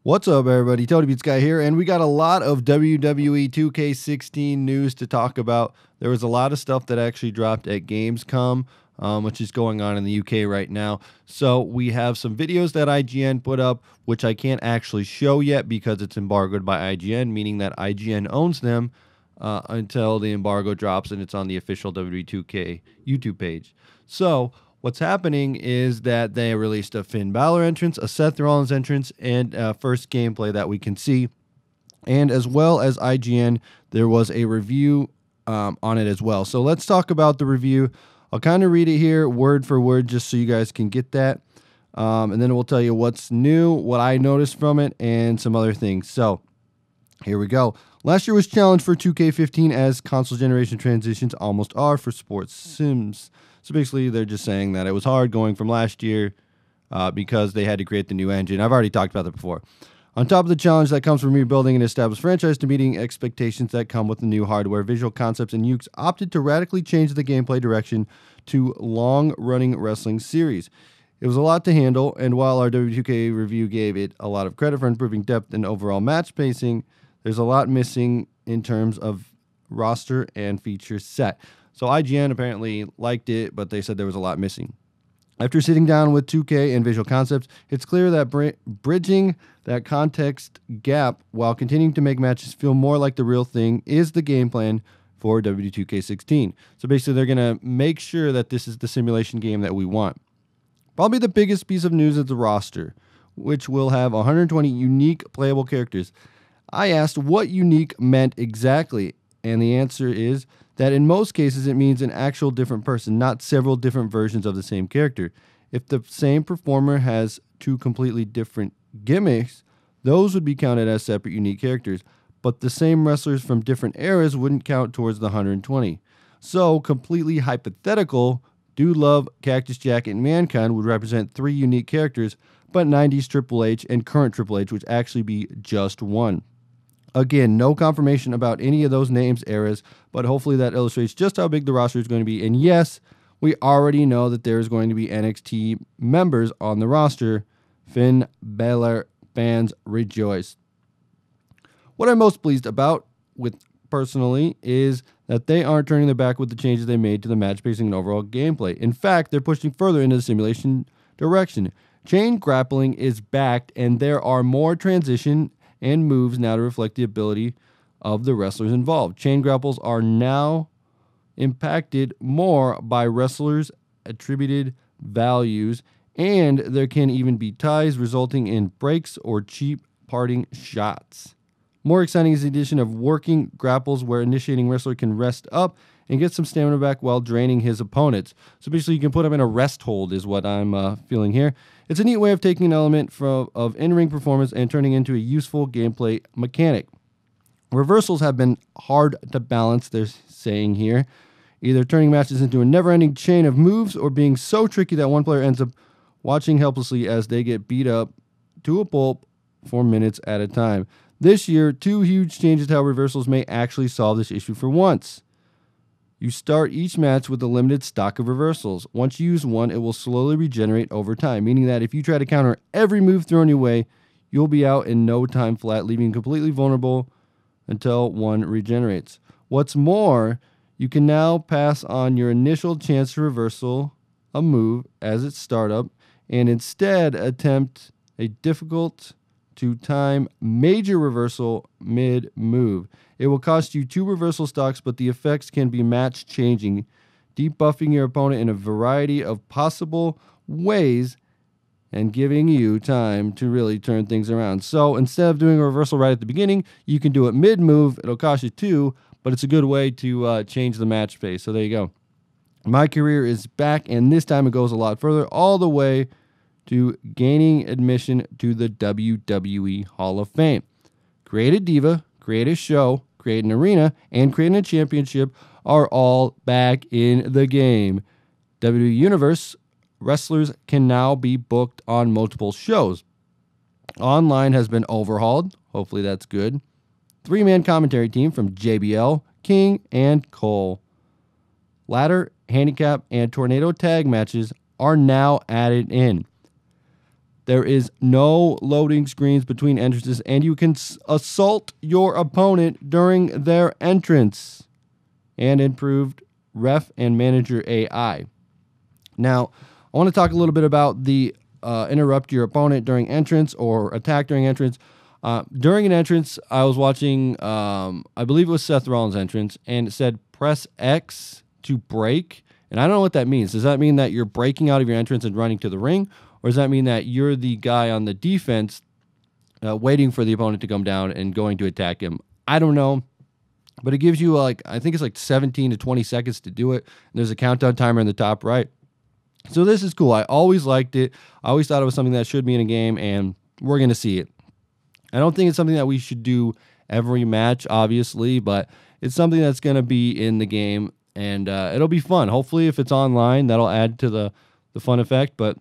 What's up, everybody? Tony Beats Guy here, and we got a lot of WWE 2K16 news to talk about. There was a lot of stuff that actually dropped at Gamescom, which is going on in the UK right now. So we have some videos that IGN put up, which I can't actually show yet because it's embargoed by IGN, meaning that IGN owns them until the embargo drops and it's on the official WWE 2K YouTube page. So what's happening is that they released a Finn Bálor entrance, a Seth Rollins entrance, and first gameplay that we can see. And as well as IGN, there was a review on it as well. So let's talk about the review. I'll kind of read it here word for word just so you guys can get that. And then we'll tell you what's new, what I noticed from it, and some other things. So here we go. Last year was challenged for 2K15 as console generation transitions almost are for sports sims. So basically, they're just saying that it was hard going from last year because they had to create the new engine. I've already talked about that before. On top of the challenge that comes from rebuilding an established franchise to meeting expectations that come with the new hardware, visual concepts, and Ukes opted to radically change the gameplay direction to long-running wrestling series. It was a lot to handle, and while our W2K review gave it a lot of credit for improving depth and overall match pacing, there's a lot missing in terms of roster and feature set. So IGN apparently liked it, but they said there was a lot missing. After sitting down with 2K and Visual Concepts, it's clear that bridging that context gap while continuing to make matches feel more like the real thing is the game plan for WWE 2K16. So basically, they're going to make sure that this is the simulation game that we want. Probably the biggest piece of news is the roster, which will have 120 unique playable characters. I asked what unique meant exactly, and the answer is that in most cases it means an actual different person, not several different versions of the same character. If the same performer has two completely different gimmicks, those would be counted as separate unique characters, but the same wrestlers from different eras wouldn't count towards the 120. So, completely hypothetical, Dude Love, Cactus Jack, and Mankind would represent three unique characters, but 90s Triple H and current Triple H would actually be just one. Again, no confirmation about any of those names, eras, but hopefully that illustrates just how big the roster is going to be. And yes, we already know that there is going to be NXT members on the roster. Finn Bálor fans rejoice. What I'm most pleased about personally is that they aren't turning their back with the changes they made to the match pacing and overall gameplay. In fact, they're pushing further into the simulation direction. Chain grappling is backed, and there are more transition and moves now to reflect the ability of the wrestlers involved. Chain grapples are now impacted more by wrestlers' attributed values, and there can even be ties resulting in breaks or cheap parting shots. More exciting is the addition of working grapples where initiating wrestler can rest up and get some stamina back while draining his opponents. So basically you can put him in a rest hold is what I'm feeling here. It's a neat way of taking an element of in-ring performance and turning into a useful gameplay mechanic. Reversals have been hard to balance, they're saying here, either turning matches into a never-ending chain of moves or being so tricky that one player ends up watching helplessly as they get beat up to a pulp for minutes at a time. This year, two huge changes to how reversals may actually solve this issue for once. You start each match with a limited stock of reversals. Once you use one, it will slowly regenerate over time, meaning that if you try to counter every move thrown your way, you'll be out in no time flat, leaving you completely vulnerable until one regenerates. What's more, you can now pass on your initial chance to reversal a move as its startup and instead attempt a difficult to time major reversal mid-move. It will cost you 2 reversal stocks, but the effects can be match-changing, debuffing your opponent in a variety of possible ways and giving you time to really turn things around. So instead of doing a reversal right at the beginning, you can do it mid-move. It'll cost you 2, but it's a good way to change the match pace. So there you go. My career is back, and this time it goes a lot further, all the way to gaining admission to the WWE Hall of Fame. Create a diva, create a show, create an arena, and creating a championship are all back in the game. WWE Universe wrestlers can now be booked on multiple shows. Online has been overhauled. Hopefully that's good. 3-man commentary team from JBL, King, and Cole. Ladder, handicap, and tornado tag matches are now added in. There is no loading screens between entrances, and you can assault your opponent during their entrance. And improved ref and manager AI. Now, I want to talk a little bit about the interrupt your opponent during entrance or attack during entrance. During an entrance, I was watching, I believe it was Seth Rollins' entrance, and it said press X to break. And I don't know what that means. Does that mean that you're breaking out of your entrance and running to the ring? Or does that mean that you're the guy on the defense waiting for the opponent to come down and going to attack him? I don't know. But it gives you, I think it's 17 to 20 seconds to do it. And there's a countdown timer in the top right. So this is cool. I always liked it. I always thought it was something that should be in a game, and we're going to see it. I don't think it's something that we should do every match, obviously, but it's something that's going to be in the game, and it'll be fun. Hopefully, if it's online, that'll add to the fun effect, but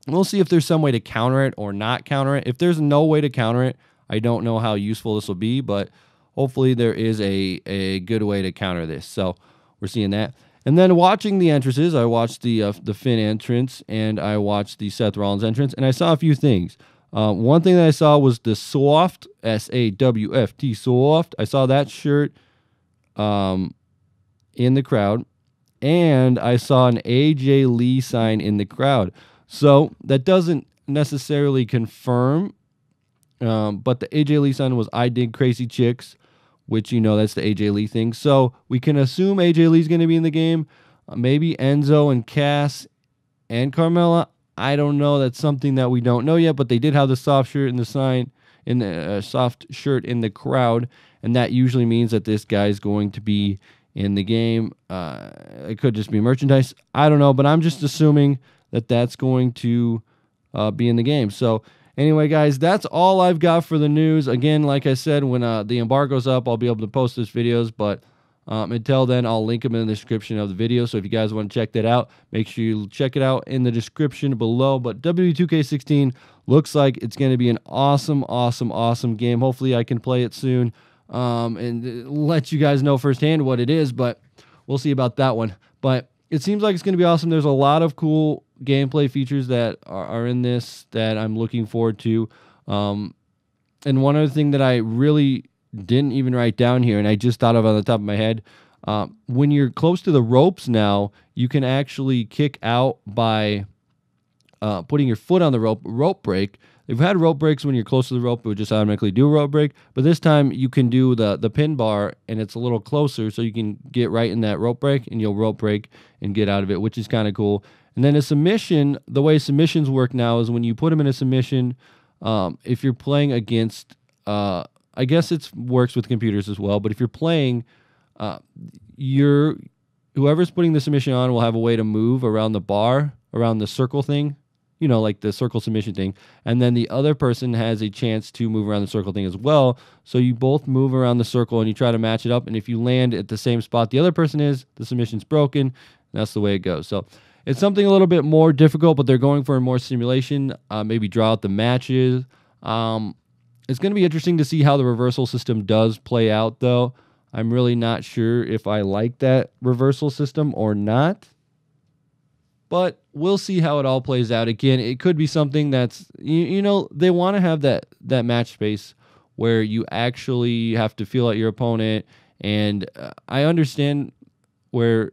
we'll see if there's some way to counter it or not counter it. If there's no way to counter it, I don't know how useful this will be, but hopefully there is a good way to counter this. So we're seeing that. And then watching the entrances, I watched the Finn entrance and I watched the Seth Rollins entrance, and I saw a few things. One thing that I saw was the Soft, S-A-W-F-T, Soft. I saw that shirt in the crowd, and I saw an AJ Lee sign in the crowd. So that doesn't necessarily confirm, but the AJ Lee sign was I Dig Crazy Chicks, which, that's the AJ Lee thing. So we can assume AJ Lee's going to be in the game. Maybe Enzo and Cass and Carmella. I don't know. That's something that we don't know yet, but they did have the soft shirt in the sign, in the soft shirt in the crowd, and that usually means that this guy's going to be in the game. It could just be merchandise. I don't know, but I'm just assuming that that's going to be in the game. So anyway, guys, that's all I've got for the news. Again, like I said, when the embargo's up, I'll be able to post those videos, but until then, I'll link them in the description of the video. So if you guys want to check that out, make sure you check it out in the description below. But WWE 2K16 looks like it's going to be an awesome, awesome, awesome game. Hopefully I can play it soon and let you guys know firsthand what it is, but we'll see about that one. But it seems like it's going to be awesome. There's a lot of cool gameplay features that are in this that I'm looking forward to. And one other thing that I really didn't even write down here, and I just thought of on the top of my head, when you're close to the ropes now, you can actually kick out by putting your foot on the rope break. They've had rope breaks when you're close to the rope, it would just automatically do a rope break. But this time you can do the pin bar, and it's a little closer, so you can get right in that rope break, and you'll rope break and get out of it, which is kind of cool. And then a submission, the way submissions work now is when you put them in a submission, if you're playing against, I guess it works with computers as well, but if you're playing, whoever's putting the submission on will have a way to move around the bar, around the circle thing, like the circle submission thing, and then the other person has a chance to move around the circle thing as well. So you both move around the circle and you try to match it up, and if you land at the same spot the other person is, the submission's broken, and that's the way it goes. So it's something a little bit more difficult, but they're going for more simulation, maybe draw out the matches. It's going to be interesting to see how the reversal system does play out, though. I'm really not sure if I like that reversal system or not. But we'll see how it all plays out. Again, it could be something that's, they want to have that match space where you actually have to feel out your opponent. And I understand where,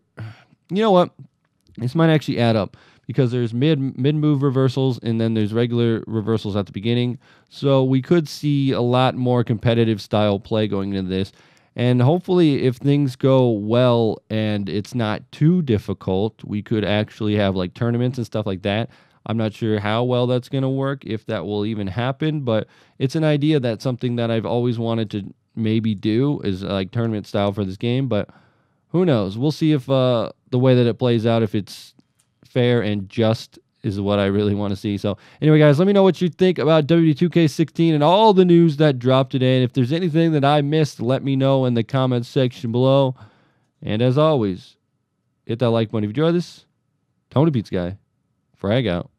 this might actually add up, because there's mid-move reversals and then there's regular reversals at the beginning. So we could see a lot more competitive style play going into this. And hopefully if things go well and it's not too difficult, we could actually have like tournaments and stuff like that. I'm not sure how well that's going to work, if that will even happen, but it's an idea that's something that I've always wanted to maybe do, is like tournament style for this game, but who knows? We'll see if the way that it plays out, if it's fair and just, is what I really want to see. So anyway, guys, let me know what you think about WWE 2K16 and all the news that dropped today. And if there's anything that I missed, let me know in the comments section below. And as always, hit that like button if you enjoyed this. Tony Beats Guy, frag out.